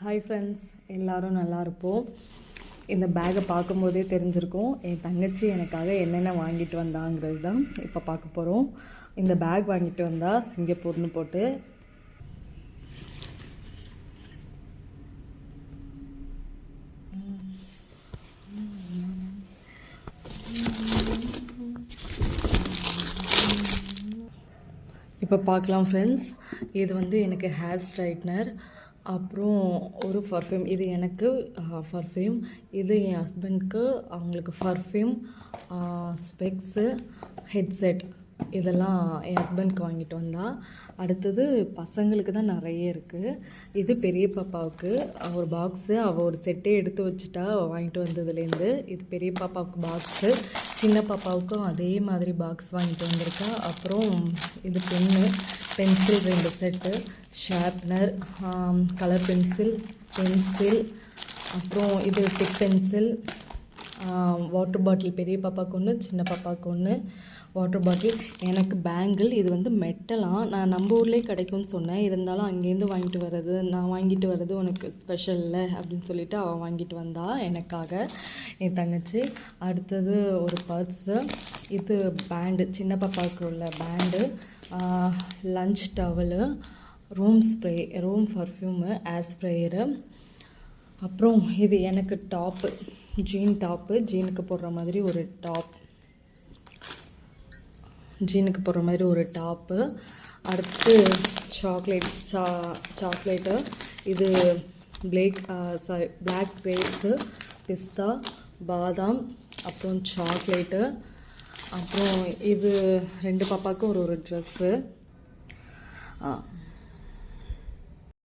Hi friends, எல்லோரும் நல்லா இருப்போம். இந்த பேக்கை பார்க்கும்போதே தெரிஞ்சிருக்கும் என் தங்கச்சி எனக்காக என்னென்ன வாங்கிட்டு வந்தாங்கிறது தான் இப்போ பார்க்க போகிறோம். இந்த பேக் வாங்கிட்டு வந்தால் சிங்கப்பூர்னு போட்டு இப்போ பார்க்கலாம் ஃப்ரெண்ட்ஸ். இது வந்து எனக்கு ஹேர் ஸ்ட்ரைட்னர், அப்புறம் ஒரு பர்ஃப்யூம். இது எனக்கு பர்ஃப்யூம், இது என் ஹஸ்பண்ட்க்கு அவங்களுக்கு பர்ஃப்யூம், ஸ்பெக்ஸு, ஹெட்செட் இதெல்லாம் என் ஹஸ்பண்ட்க்கு வாங்கிட்டு வந்தா. அடுத்தது பசங்களுக்கு தான் நிறைய இருக்குது. இது பெரிய பாப்பாவுக்கு ஒரு பாக்ஸு, அவள் ஒரு செட்டே எடுத்து வச்சுட்டா வாங்கிட்டு வந்ததுலேருந்து. இது பெரிய பாப்பாவுக்கு பாக்ஸு, சின்ன பாப்பாவுக்கும் அதே மாதிரி பாக்ஸ் வாங்கிட்டு வந்திருக்கா. அப்புறம் இது pencil 2 set, sharpener, colour pencil, அப்புறம் இது டிப் பென்சில், வாட்டர் பாட்டில் பெரிய பாப்பாவுக்கு ஒன்று, சின்ன பாப்பாவுக்கு ஒன்று வாட்டர் பாட்டில். எனக்கு பேங்கிள், இது வந்து மெட்டலாம். நான் நம்ம ஊர்லேயே கிடைக்கும்னு சொன்னேன், இருந்தாலும் அங்கேருந்து நான் வாங்கிட்டு வர்றது உனக்கு ஸ்பெஷல் இல்லை அப்படின்னு சொல்லிவிட்டு அவள் வாங்கிட்டு வந்தா எனக்காக, என் தங்கச்சி. அடுத்தது ஒரு பர்ஸு, இது பேண்டு, சின்ன பாப்பாவுக்கு உள்ள pant, lunch towel, room perfume, air sprayer. அப்புறம் இது எனக்கு டாப்பு, ஜீனுக்கு போடுற மாதிரி ஒரு டாப்பு. அடுத்து சாக்லேட்டு, இது பிளாக் கிரேப்ஸு, பிஸ்தா, பாதாம், அப்புறம் சாக்லேட்டு. அப்புறம் இது 2 பாப்பாவுக்கு ஒரு ட்ரெஸ்ஸு.